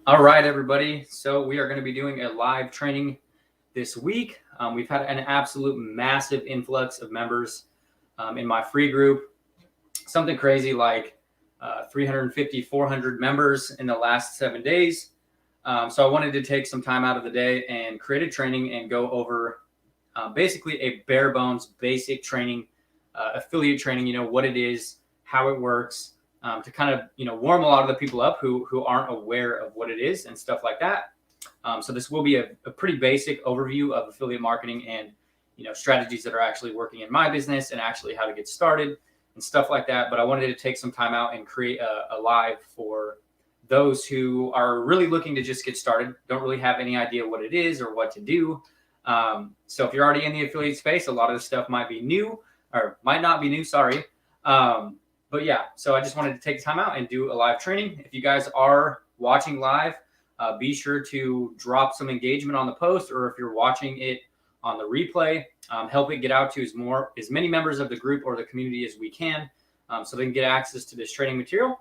All right, everybody. So we are going to be doing a live training this week. We've had an absolute massive influx of members in my free group, something crazy like 350, 400 members in the last 7 days. So I wanted to take some time out of the day and create a training and go over basically a bare bones basic training, affiliate training, what it is, how it works, to kind of, warm a lot of the people up who aren't aware of what it is and stuff like that. So this will be a pretty basic overview of affiliate marketing and, strategies that are actually working in my business and actually how to get started and stuff like that. But I wanted to take some time out and create a live for those who are really looking to just get started, don't really have any idea what it is or what to do. So if you're already in the affiliate space, a lot of the stuff might be new or might not be new, sorry. But yeah, so I just wanted to take time out and do a live training. If you guys are watching live, be sure to drop some engagement on the post, or if you're watching it on the replay, help it get out to as many members of the group or the community as we can, so they can get access to this training material.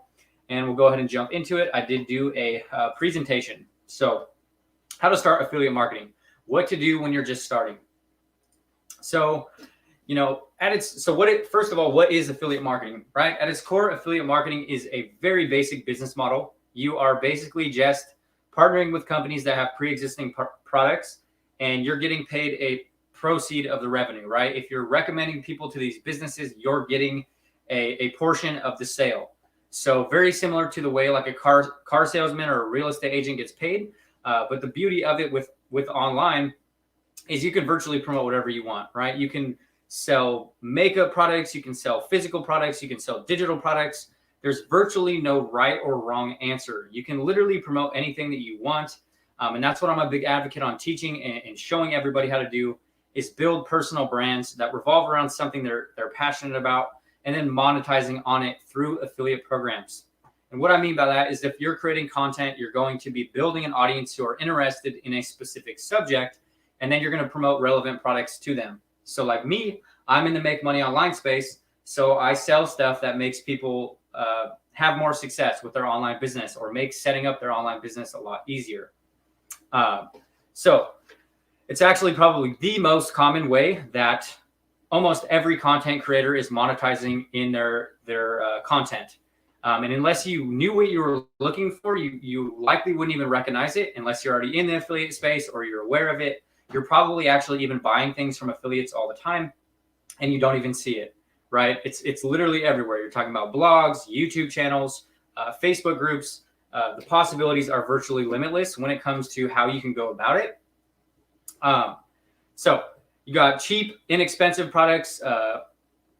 And we'll go ahead and jump into it. I did do a presentation. So how to start affiliate marketing, what to do when you're just starting. So, first of all, what is affiliate marketing, right? At its core, affiliate marketing is a very basic business model. You are basically just partnering with companies that have pre-existing products, and you're getting paid a proceed of the revenue, right? If you're recommending people to these businesses, you're getting a portion of the sale. So very similar to the way like a car salesman or a real estate agent gets paid. But the beauty of it with online is you can virtually promote whatever you want, right? You can sell makeup products, you can sell physical products, you can sell digital products. There's virtually no right or wrong answer. You can literally promote anything that you want. And that's what I'm a big advocate on teaching and showing everybody how to do, is build personal brands that revolve around something they're passionate about, and then monetizing on it through affiliate programs. And what I mean by that is if you're creating content, you're going to be building an audience who are interested in a specific subject, and then you're going to promote relevant products to them. So like me, I'm in the make money online space. So I sell stuff that makes people have more success with their online business, or makes setting up their online business a lot easier. So it's actually probably the most common way that almost every content creator is monetizing in their content. And unless you knew what you were looking for, you likely wouldn't even recognize it unless you're already in the affiliate space or you're aware of it. You're probably actually even buying things from affiliates all the time, and you don't even see it, right? It's literally everywhere. You're talking about blogs, YouTube channels, Facebook groups. The possibilities are virtually limitless when it comes to how you can go about it. So you got cheap, inexpensive products,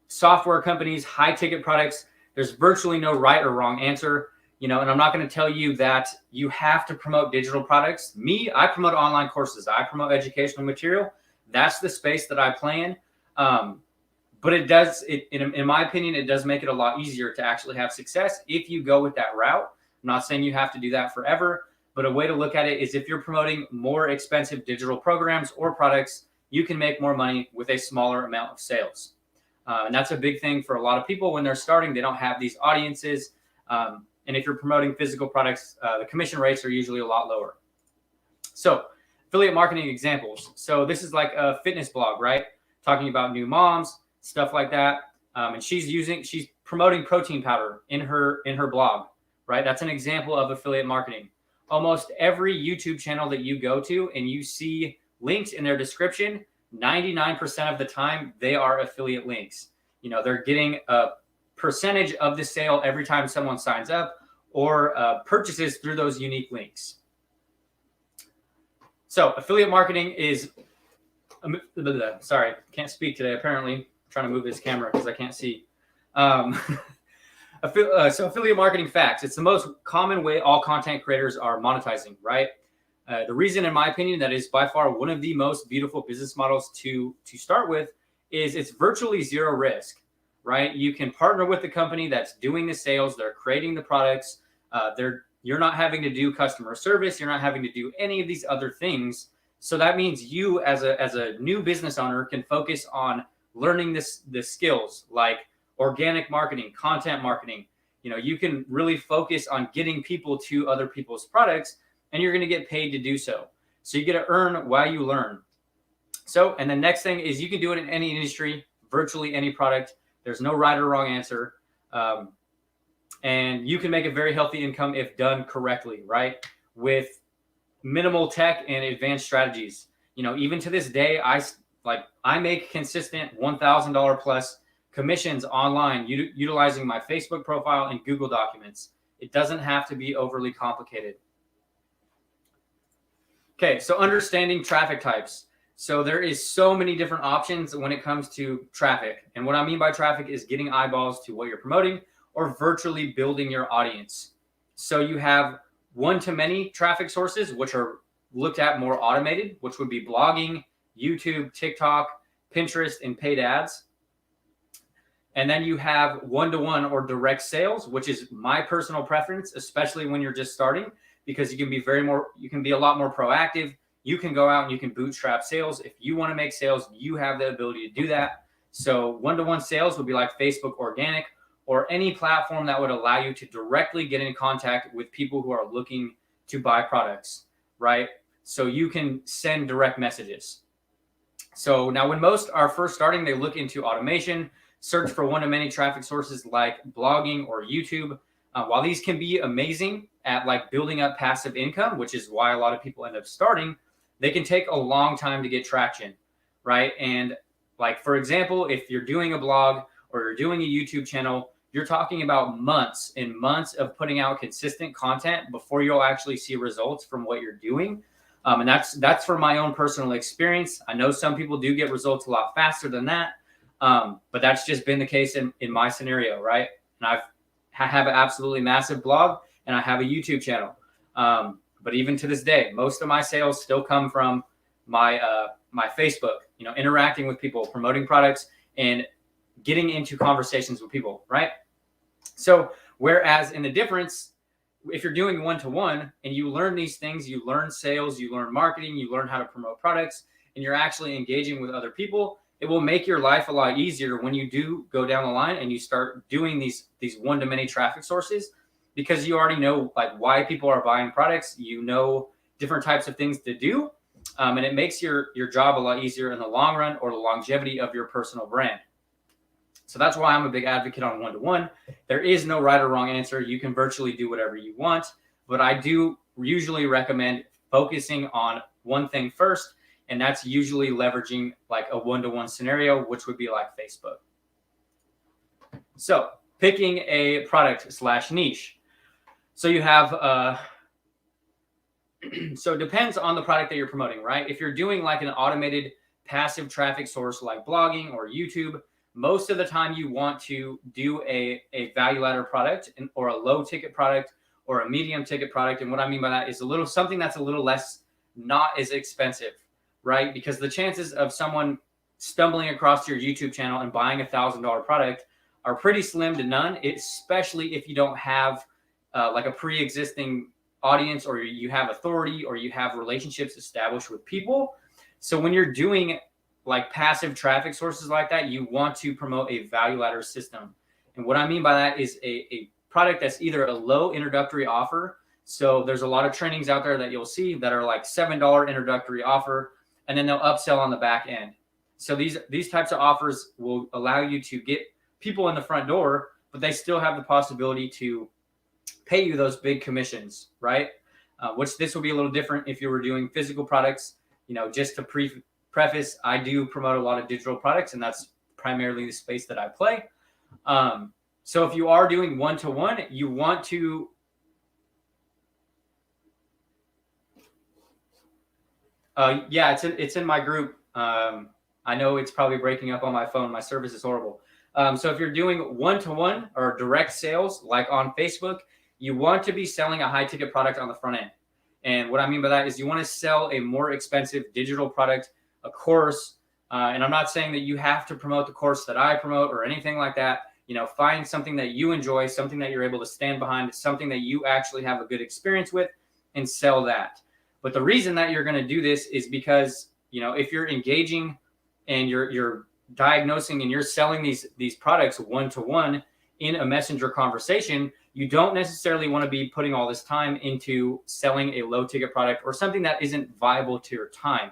software companies, high ticket products. There's virtually no right or wrong answer, and I'm not going to tell you that you have to promote digital products. Me, I promote online courses. I promote educational material. That's the space that I play in. But in my opinion, it does make it a lot easier to actually have success if you go with that route. I'm not saying you have to do that forever, but a way to look at it is if you're promoting more expensive digital programs or products, you can make more money with a smaller amount of sales. And that's a big thing for a lot of people when they're starting. They don't have these audiences. And if you're promoting physical products, the commission rates are usually a lot lower. So affiliate marketing examples. So this is like a fitness blog, right? Talking about new moms, stuff like that. And she's promoting protein powder in her blog, right? That's an example of affiliate marketing. Almost every YouTube channel that you go to and you see links in their description, 99% of the time they are affiliate links. They're getting a percentage of the sale every time someone signs up or purchases through those unique links. So affiliate marketing is, sorry, can't speak today. Apparently, I'm trying to move this camera because I can't see. So affiliate marketing facts. It's the most common way all content creators are monetizing, right? The reason, in my opinion, that is by far one of the most beautiful business models to start with is it's virtually zero risk, right? You can partner with the company that's doing the sales, they're creating the products, you're not having to do customer service, you're not having to do any of these other things. So that means you as a new business owner can focus on learning the skills like organic marketing, content marketing. You can really focus on getting people to other people's products and you're going to get paid to do so. So you get to earn while you learn. So, and the next thing is you can do it in any industry, virtually any product. There's no right or wrong answer. And you can make a very healthy income if done correctly, right? With minimal tech and advanced strategies. Even to this day, I make consistent $1,000 plus commissions online utilizing my Facebook profile and Google Documents. It doesn't have to be overly complicated. Okay, so understanding traffic types. So there is so many different options when it comes to traffic. And what I mean by traffic is getting eyeballs to what you're promoting or virtually building your audience. So you have one-to-many traffic sources, which are looked at more automated, which would be blogging, YouTube, TikTok, Pinterest, and paid ads. And then you have one-to-one or direct sales, which is my personal preference, especially when you're just starting, because you can be a lot more proactive. You can go out and you can bootstrap sales. If you want to make sales, you have the ability to do that. So one-to-one sales would be like Facebook organic or any platform that would allow you to directly get in contact with people who are looking to buy products, right? So you can send direct messages. So now when most are first starting, they look into automation, search for one-to-many traffic sources like blogging or YouTube. While these can be amazing at like building up passive income, which is why a lot of people end up starting, they can take a long time to get traction, right? And like, for example, if you're doing a blog or you're doing a YouTube channel, you're talking about months and months of putting out consistent content before you'll actually see results from what you're doing. And that's from my own personal experience. I know some people do get results a lot faster than that, but that's just been the case in my scenario, right? And I have an absolutely massive blog and I have a YouTube channel. But even to this day, most of my sales still come from my Facebook, interacting with people, promoting products, and getting into conversations with people, right? So whereas in the difference, if you're doing one-to-one and you learn these things, you learn sales, you learn marketing, you learn how to promote products, and you're actually engaging with other people, it will make your life a lot easier when you do go down the line and you start doing these one-to-many traffic sources, because you already know like why people are buying products, different types of things to do, and it makes your job a lot easier in the long run or the longevity of your personal brand. So that's why I'm a big advocate on one-to-one. There is no right or wrong answer. You can virtually do whatever you want, but I do usually recommend focusing on one thing first, and that's usually leveraging like a one-to-one scenario, which would be like Facebook. So picking a product/niche. So you have, so it depends on the product that you're promoting, right? If you're doing like an automated passive traffic source like blogging or YouTube, most of the time you want to do a value ladder product or a low ticket product or a medium ticket product. And what I mean by that is something that's a little less, not as expensive, right? Because the chances of someone stumbling across your YouTube channel and buying $1,000 product are pretty slim to none, especially if you don't have like a pre-existing audience, or you have authority, or you have relationships established with people. So when you're doing like passive traffic sources like that, you want to promote a value ladder system. And what I mean by that is a product that's either a low introductory offer. So there's a lot of trainings out there that you'll see that are like $7 introductory offer, and then they'll upsell on the back end. So these types of offers will allow you to get people in the front door, but they still have the possibility to pay you those big commissions, right? Which this will be a little different if you were doing physical products. Just to preface, I do promote a lot of digital products, and that's primarily the space that I play. So if you are doing one-to-one, you want to yeah, it's in my group. I know it's probably breaking up on my phone. My service is horrible. So if you're doing one-to-one or direct sales, like on Facebook, you want to be selling a high ticket product on the front end. And what I mean by that is you want to sell a more expensive digital product, a course. And I'm not saying that you have to promote the course that I promote or anything like that. Find something that you enjoy, something that you're able to stand behind, something that you actually have a good experience with, and sell that. But the reason that you're going to do this is because, if you're engaging and you're diagnosing and you're selling these products one-to-one in a messenger conversation, you don't necessarily want to be putting all this time into selling a low ticket product or something that isn't viable to your time.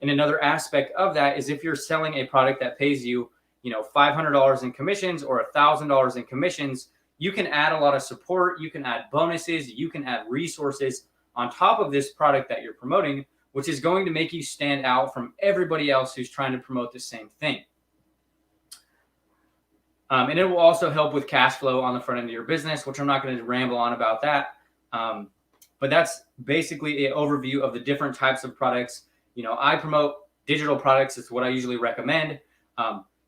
And another aspect of that is if you're selling a product that pays you, $500 in commissions or $1,000 in commissions, you can add a lot of support, you can add bonuses, you can add resources on top of this product that you're promoting, which is going to make you stand out from everybody else who's trying to promote the same thing. And it will also help with cash flow on the front end of your business, which I'm not going to ramble on about that. But that's basically an overview of the different types of products. I promote digital products. It's what I usually recommend.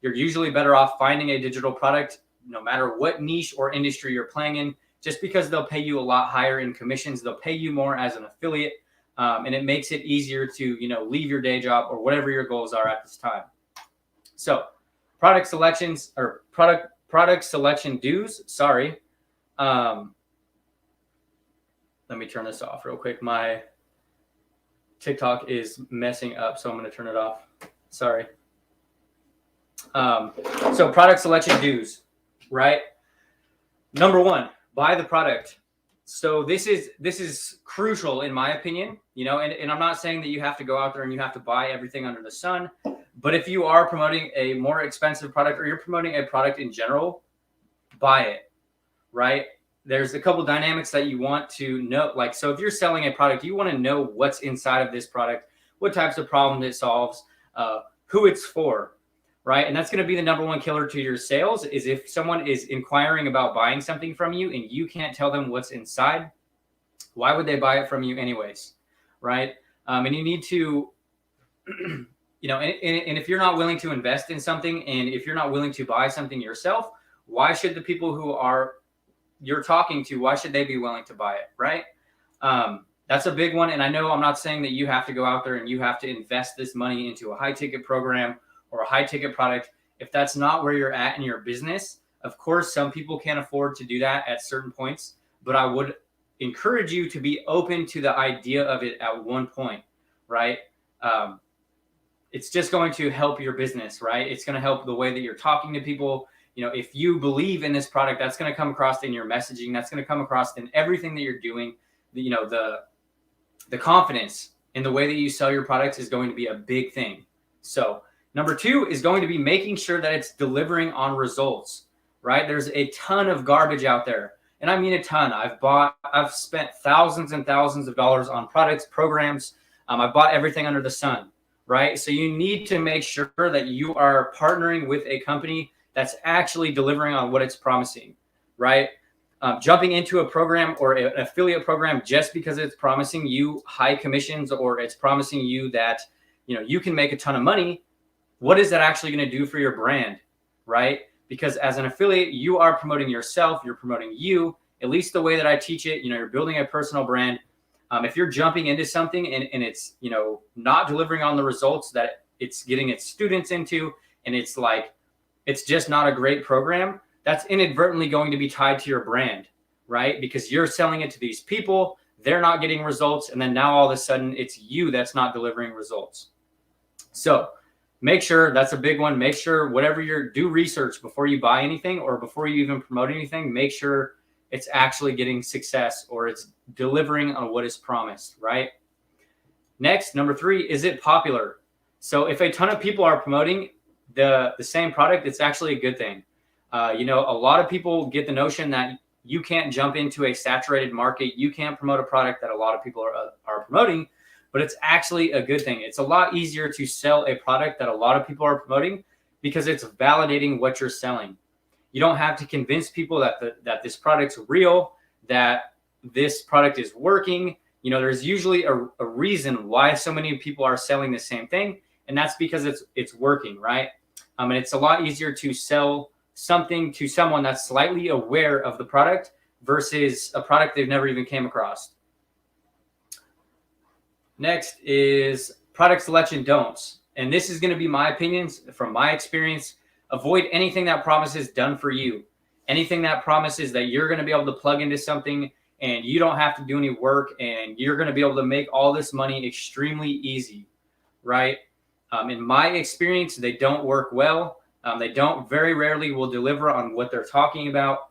You're usually better off finding a digital product, no matter what niche or industry you're playing in, just because they'll pay you a lot higher in commissions. They'll pay you more as an affiliate. And it makes it easier to, leave your day job or whatever your goals are at this time. So product selections or product selection dues. Sorry. Let me turn this off real quick. My TikTok is messing up, so I'm going to turn it off. Sorry. So product selection dues, right? Number one, buy the product. So this is crucial in my opinion, and I'm not saying that you have to go out there and you have to buy everything under the sun, but if you are promoting a more expensive product or you're promoting a product in general, buy it, right? There's a couple dynamics that you want to know. So if you're selling a product, you want to know what's inside of this product, what types of problems it solves, who it's for, right? And that's going to be the number one killer to your sales is if someone is inquiring about buying something from you and you can't tell them what's inside, why would they buy it from you anyways, right? And you need to, and if you're not willing to invest in something and if you're not willing to buy something yourself, why should the people who you're talking to, why should they be willing to buy it, right? That's a big one. And I know I'm not saying that you have to go out there and you have to invest this money into a high ticket program or a high ticket product. If that's not where you're at in your business, of course, some people can't afford to do that at certain points, but I would encourage you to be open to the idea of it at one point, right? It's just going to help your business, right? It's going to help the way that you're talking to people. If you believe in this product, that's going to come across in your messaging. That's going to come across in everything that you're doing. The confidence in the way that you sell your products is going to be a big thing. So number two is going to be making sure that it's delivering on results, right? There's a ton of garbage out there. And I mean a ton. I've spent thousands and thousands of dollars on products, programs. I've bought everything under the sun, right? So you need to make sure that you are partnering with a company that's actually delivering on what it's promising, right? Jumping into a program or an affiliate program just because it's promising you high commissions or it's promising you that, you can make a ton of money. What is that actually going to do for your brand, right? Because as an affiliate, you are promoting yourself, you're promoting you, at least the way that I teach it, you're building a personal brand. If you're jumping into something and it's, not delivering on the results that it's getting its students into, and it's just not a great program, that's inadvertently going to be tied to your brand, right? Because you're selling it to these people, they're not getting results, and then now all of a sudden it's you that's not delivering results. So make sure, that's a big one. Make sure do research before you buy anything or before you even promote anything. Make sure it's actually getting success or it's delivering on what is promised, right? Next, number three, is it popular? So if a ton of people are promoting the same product, it's actually a good thing. A lot of people get the notion that you can't jump into a saturated market. You can't promote a product that a lot of people are promoting, but it's actually a good thing. It's a lot easier to sell a product that a lot of people are promoting because it's validating what you're selling. You don't have to convince people that this product's real, that this product is working. There's usually a reason why so many people are selling the same thing, and that's because it's working, right? And it's a lot easier to sell something to someone that's slightly aware of the product versus a product they've never even came across. Next is product selection don'ts. And this is going to be my opinions from my experience. Avoid anything that promises done for you. Anything that promises that you're going to be able to plug into something and you don't have to do any work and you're going to be able to make all this money extremely easy, right? In my experience, they don't work well. They very rarely will deliver on what they're talking about.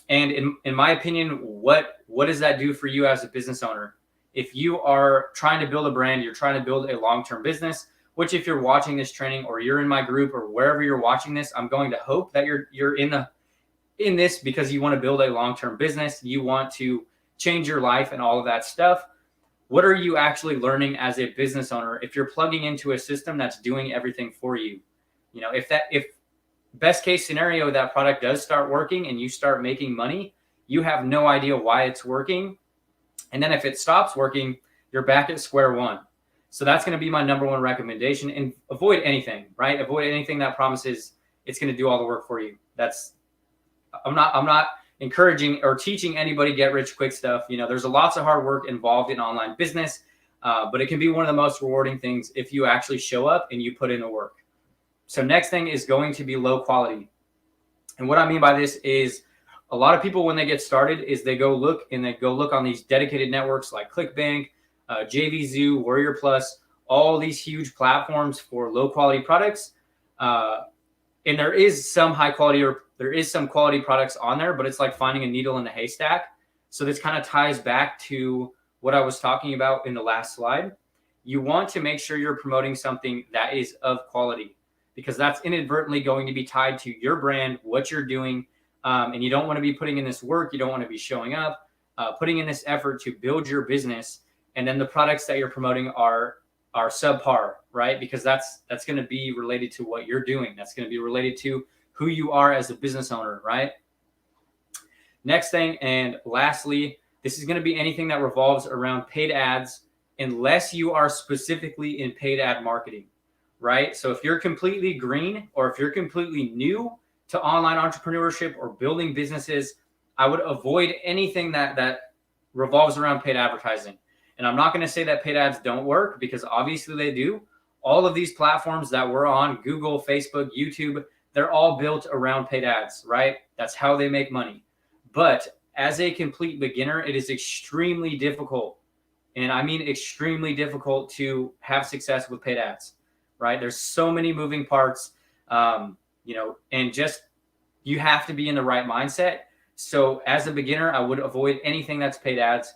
And in my opinion, what does that do for you as a business owner? If you are trying to build a brand, you're trying to build a long-term business, which if you're watching this training or you're in my group or wherever you're watching this, I'm going to hope that you're in this because you want to build a long-term business. You want to change your life and all of that stuff. What are you actually learning as a business owner if you're plugging into a system that's doing everything for you? You know, if best case scenario, that product does start working and you start making money, you have no idea why it's working. And then if it stops working, you're back at square one. So that's going to be my number one recommendation. And avoid anything, right? Avoid anything that promises it's going to do all the work for you. I'm not encouraging or teaching anybody get rich quick stuff. You know, there's lots of hard work involved in online business, but it can be one of the most rewarding things if you actually show up and you put in the work. So next thing is going to be low quality. And what I mean by this is a lot of people, when they get started, is they go look on these dedicated networks like ClickBank, JVZoo, Warrior Plus, all these huge platforms for low quality products. And there is some high quality or there is some quality products on there, but it's like finding a needle in a haystack. So this kind of ties back to what I was talking about in the last slide. You want to make sure you're promoting something that is of quality, because that's inadvertently going to be tied to your brand, what you're doing. And you don't want to be putting in this work. You don't want to be showing up, putting in this effort to build your business. And then the products that you're promoting are subpar, right? Because that's going to be related to what you're doing. That's going to be related to who you are as a business owner, right? Next thing, and lastly, this is going to be anything that revolves around paid ads, unless you are specifically in paid ad marketing, right? So if you're completely green or if you're completely new to online entrepreneurship or building businesses, I would avoid anything that revolves around paid advertising. And I'm not going to say that paid ads don't work, because obviously they do. All of these platforms that we're on, Google, Facebook, YouTube, they're all built around paid ads, right? That's how they make money. But as a complete beginner, it is extremely difficult. And I mean extremely difficult to have success with paid ads, right? There's so many moving parts, and just you have to be in the right mindset. So as a beginner, I would avoid anything that's paid ads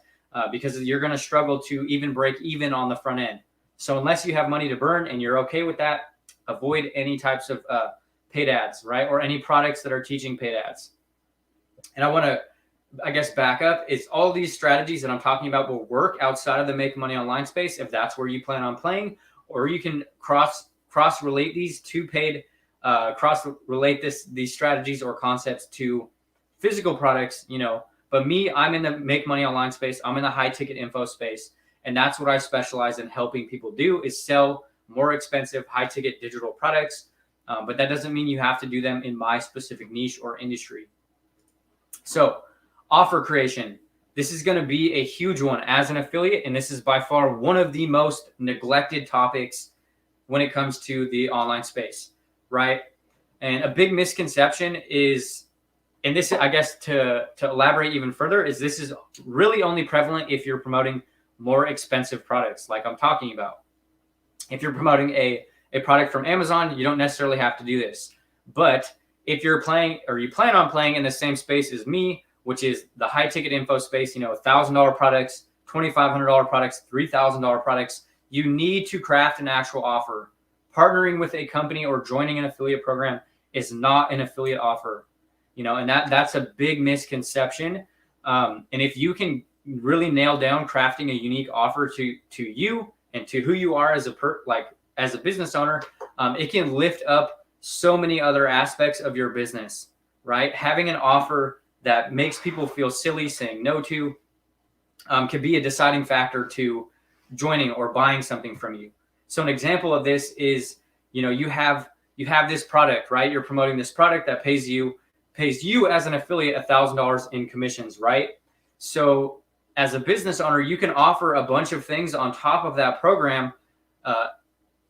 because you're going to struggle to even break even on the front end. So unless you have money to burn and you're okay with that, avoid any types of paid ads, right? Or any products that are teaching paid ads. And I want to, back up. It's all these strategies that I'm talking about will work outside of the make money online space if that's where you plan on playing, or you can cross relate these to paid, cross relate these strategies or concepts to physical products, But me, I'm in the make money online space. I'm in the high ticket info space. And that's what I specialize in helping people do, is sell more expensive high ticket digital products. But that doesn't mean you have to do them in my specific niche or industry. So offer creation. This is going to be a huge one as an affiliate. And this is by far one of the most neglected topics when it comes to the online space, right? And a big misconception is, and this, I guess, to elaborate even further, is this is really only prevalent if you're promoting more expensive products like I'm talking about. If you're promoting a product from Amazon, you don't necessarily have to do this. But if you're playing, or you plan on playing in the same space as me, which is the high ticket info space, $1,000 products, $2,500 products, $3,000 products, you need to craft an actual offer. Partnering with a company or joining an affiliate program is not an affiliate offer. And that's a big misconception. And if you can really nail down crafting a unique offer to you and to who you are as a business owner, it can lift up so many other aspects of your business, right? Having an offer that makes people feel silly saying no to could be a deciding factor to joining or buying something from you. So an example of this is, you have this product, right? You're promoting this product that pays you as an affiliate $1,000 in commissions, right? So as a business owner, you can offer a bunch of things on top of that program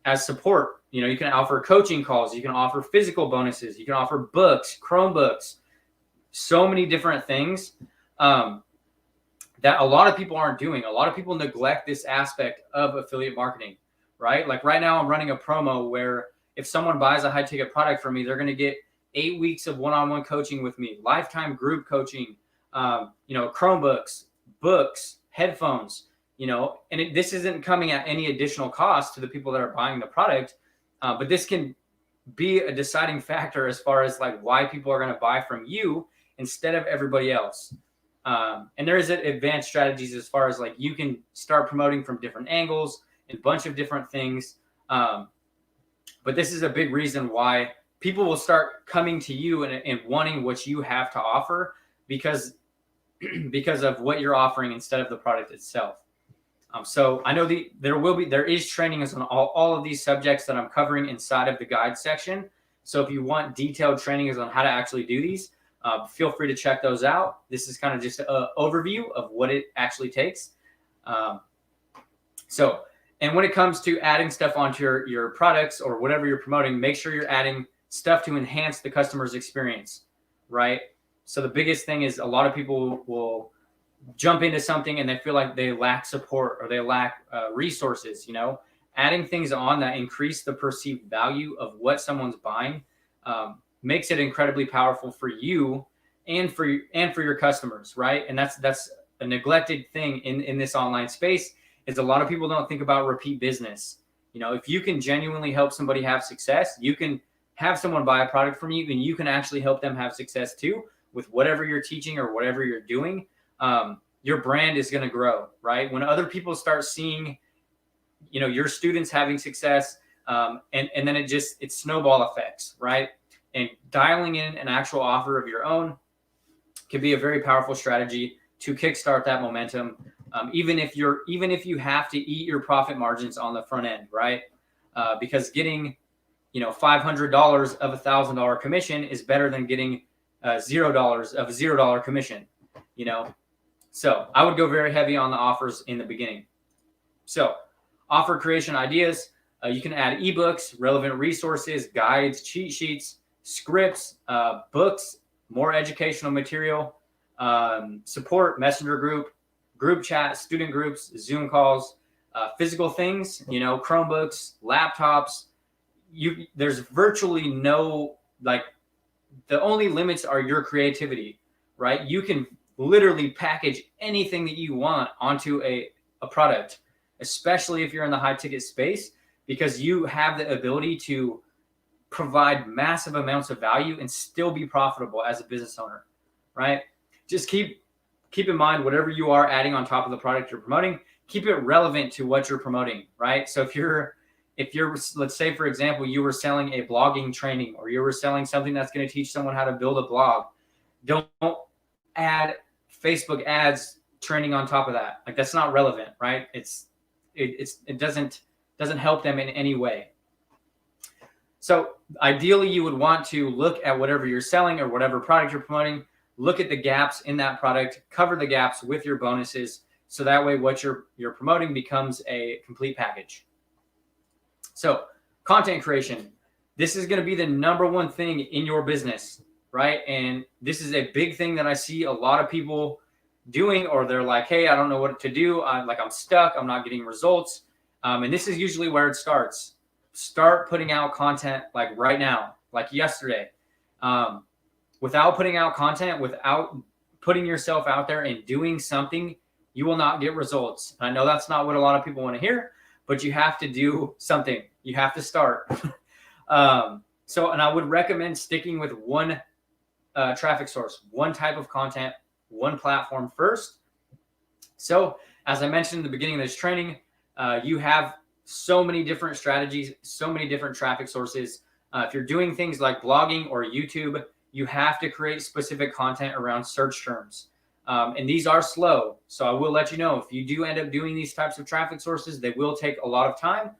as support. You can offer coaching calls, you can offer physical bonuses, you can offer books, Chromebooks, so many different things that a lot of people aren't doing. A lot of people neglect this aspect of affiliate marketing, right? Like right now I'm running a promo where if someone buys a high ticket product from me, they're going to get 8 weeks of one-on-one coaching with me, lifetime group coaching, Chromebooks, books, headphones, and this isn't coming at any additional cost to the people that are buying the product. But this can be a deciding factor as far as like why people are going to buy from you instead of everybody else. And there is advanced strategies as far as like you can start promoting from different angles and a bunch of different things. But this is a big reason why people will start coming to you and wanting what you have to offer because of what you're offering instead of the product itself. So I know there is training on all of these subjects that I'm covering inside of the guide section. So if you want detailed training on how to actually do these, feel free to check those out. This is kind of just an overview of what it actually takes. And when it comes to adding stuff onto your products or whatever you're promoting, make sure you're adding stuff to enhance the customer's experience, right? So the biggest thing is a lot of people will jump into something and they feel like they lack support or they lack resources. Adding things on that increase the perceived value of what someone's buying makes it incredibly powerful for you and for your customers, right? And that's a neglected thing in this online space. Is a lot of people don't think about repeat business. If you can genuinely help somebody have success, you can have someone buy a product from you and you can actually help them have success too with whatever you're teaching or whatever you're doing. Your brand is going to grow, right? When other people start seeing, your students having success, and then it's snowball effects, right? And dialing in an actual offer of your own can be a very powerful strategy to kickstart that momentum. Even if you have to eat your profit margins on the front end, right? Because getting, $500 of $1,000 commission is better than getting $0 of $0 commission, So I would go very heavy on the offers in the beginning. So offer creation ideas. You can add ebooks, relevant resources, guides, cheat sheets, scripts, books, more educational material, support, messenger group chat, student groups, Zoom calls, physical things, Chromebooks, laptops. There's virtually no, the only limits are your creativity, right? You can literally package anything that you want onto a product, especially if you're in the high ticket space, because you have the ability to provide massive amounts of value and still be profitable as a business owner, right? Just keep in mind whatever you are adding on top of the product you're promoting, keep it relevant to what you're promoting, right? So if you're, let's say, for example, you were selling a blogging training or you were selling something that's going to teach someone how to build a blog, don't add Facebook ads training on top of that. That's not relevant, right? It doesn't help them in any way. So ideally you would want to look at whatever you're selling or whatever product you're promoting, look at the gaps in that product, cover the gaps with your bonuses. So that way what you're promoting becomes a complete package. So content creation, this is going to be the number one thing in your business, right? And this is a big thing that I see a lot of people doing, or they're like, hey, I don't know what to do. I'm stuck. I'm not getting results. And this is usually where it starts. Start putting out content like right now, like yesterday. Without putting out content, without putting yourself out there and doing something, you will not get results. I know that's not what a lot of people want to hear, but you have to do something. You have to start. And I would recommend sticking with one traffic source, one type of content, one platform first. So as I mentioned in the beginning of this training, you have so many different strategies, so many different traffic sources. If you're doing things like blogging or YouTube, you have to create specific content around search terms. And these are slow. So I will let you know, if you do end up doing these types of traffic sources, they will take a lot of time.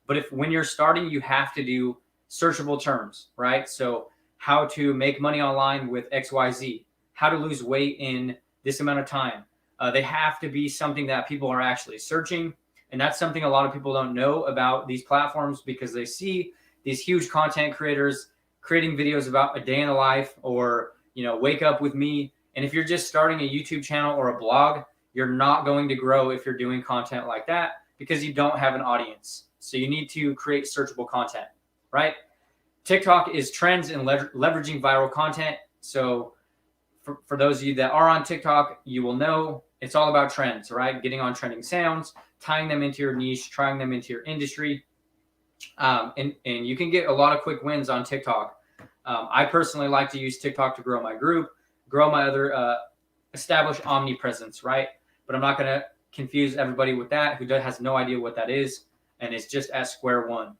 But when you're starting, you have to do searchable terms, right? So how to make money online with XYZ, how to lose weight in this amount of time. They have to be something that people are actually searching. And that's something a lot of people don't know about these platforms, because they see these huge content creators creating videos about a day in the life, or, wake up with me. And if you're just starting a YouTube channel or a blog, you're not going to grow if you're doing content like that, because you don't have an audience. So you need to create searchable content, right? TikTok is trends and leveraging viral content. So for those of you that are on TikTok, you will know it's all about trends, right? Getting on trending sounds, tying them into your niche, trying them into your industry. And you can get a lot of quick wins on TikTok. I personally like to use TikTok to grow my group, grow my other established omnipresence, right? But I'm not going to confuse everybody with that who has no idea what that is, and it's just at square one.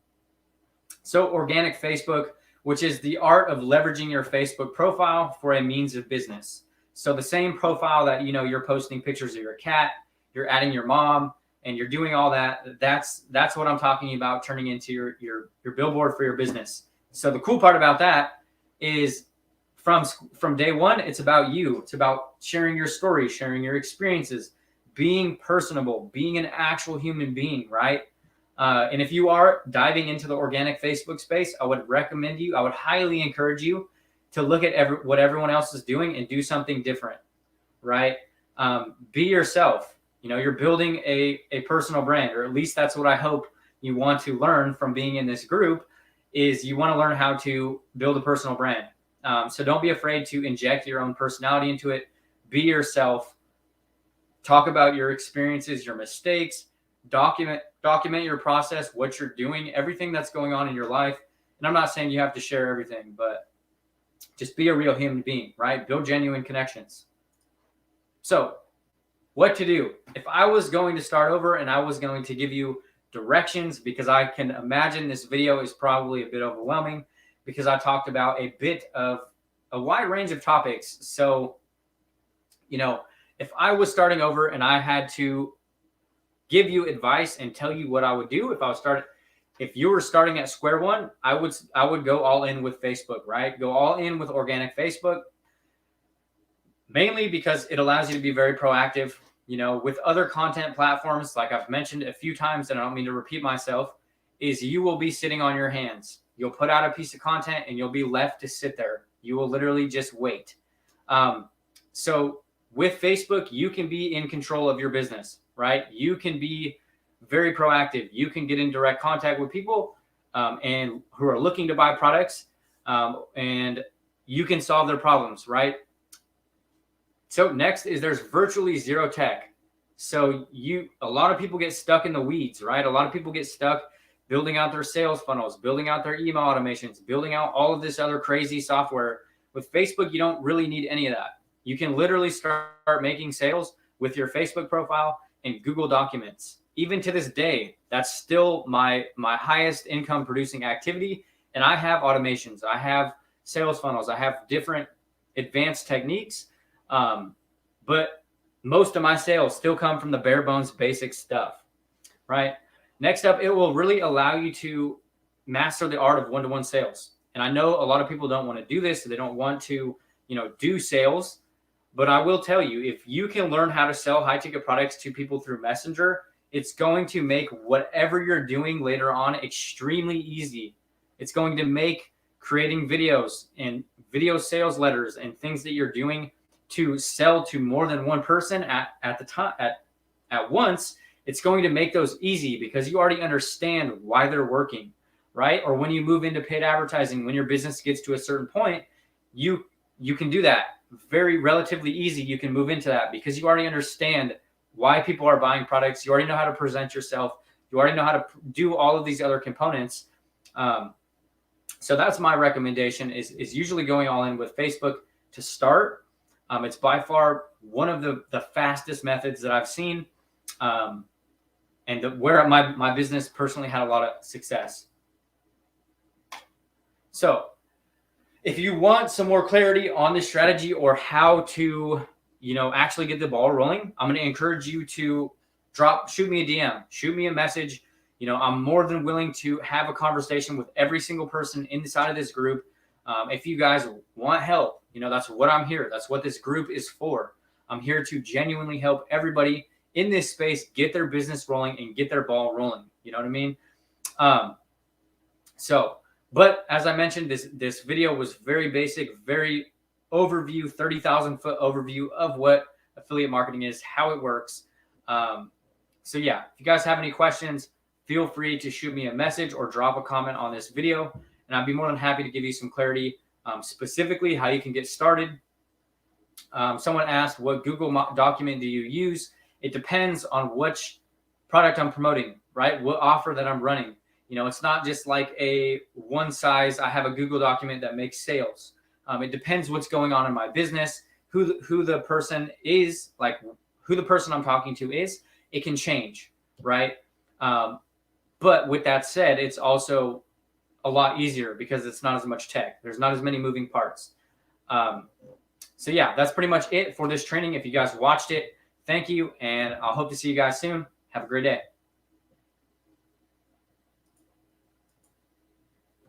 So organic Facebook, which is the art of leveraging your Facebook profile for a means of business. So the same profile that, you know, you're posting pictures of your cat, you're adding your mom, and you're doing all that. That's what I'm talking about, turning into your billboard for your business. So the cool part about that is from day one, it's about you. It's about sharing your story, sharing your experiences, being personable, being an actual human being, right? And if you are diving into the organic Facebook space, I would highly encourage you to look at what everyone else is doing and do something different, right? Be yourself. You know, you're building a personal brand, or at least that's what I hope you want to learn from being in this group, is you want to learn how to build a personal brand. So don't be afraid to inject your own personality into it. Be yourself. Talk about your experiences, your mistakes. Document your process, what you're doing, everything that's going on in your life. And I'm not saying you have to share everything, but just be a real human being, right? Build genuine connections. So what to do? If I was going to start over and I was going to give you directions, because I can imagine this video is probably a bit overwhelming because I talked about a bit of a wide range of topics. So, you know, if I was starting over and I had to give you advice and tell you what I would do if you were starting at square one, I would go all in with Facebook, right? Go all in with organic Facebook, mainly because it allows you to be very proactive. You know, with other content platforms, like I've mentioned a few times, and I don't mean to repeat myself, is you will be sitting on your hands. You'll put out a piece of content and you'll be left to sit there. You will literally just wait. So with Facebook, you can be in control of your business, right? You can be very proactive. You can get in direct contact with people and who are looking to buy products, and you can solve their problems, right? So next is there's virtually zero tech. So a lot of people get stuck in the weeds, right? A lot of people get stuck building out their sales funnels, building out their email automations, building out all of this other crazy software. With Facebook, you don't really need any of that. You can literally start making sales with your Facebook profile and Google Documents. Even to this day, that's still my highest income producing activity. And I have automations, I have sales funnels, I have different advanced techniques. But most of my sales still come from the bare bones basic stuff, right? Next up, it will really allow you to master the art of one-to-one sales. And I know a lot of people don't want to do this. So they don't want to, do sales. But I will tell you, if you can learn how to sell high ticket products to people through Messenger, it's going to make whatever you're doing later on extremely easy. It's going to make creating videos and video sales letters and things that you're doing to sell to more than one person at once. It's going to make those easy because you already understand why they're working, right? Or when you move into paid advertising, when your business gets to a certain point, you can do that very relatively easy. You can move into that because you already understand why people are buying products. You already know how to present yourself. You already know how to do all of these other components. So that's my recommendation is usually going all in with Facebook to start. It's by far one of the fastest methods that I've seen. And where my business personally had a lot of success. So if you want some more clarity on this strategy or how to, actually get the ball rolling, I'm going to encourage you to shoot me a DM, shoot me a message. I'm more than willing to have a conversation with every single person inside of this group. If you guys want help, that's what I'm here. That's what this group is for. I'm here to genuinely help everybody in this space get their business rolling and get their ball rolling. You know what I mean? But as I mentioned, this video was very basic, very overview, 30,000 foot overview of what affiliate marketing is, how it works. So yeah, if you guys have any questions, feel free to shoot me a message or drop a comment on this video and I'd be more than happy to give you some clarity, specifically how you can get started. Someone asked, what Google document do you use? It depends on which product I'm promoting, right? What offer that I'm running. It's not just like a one size, I have a Google document that makes sales. It depends what's going on in my business, who the person is, like who the person I'm talking to is. It can change, right? But with that said, it's also a lot easier because it's not as much tech. There's not as many moving parts. So yeah, that's pretty much it for this training. If you guys watched it, thank you, and I'll hope to see you guys soon. Have a great day.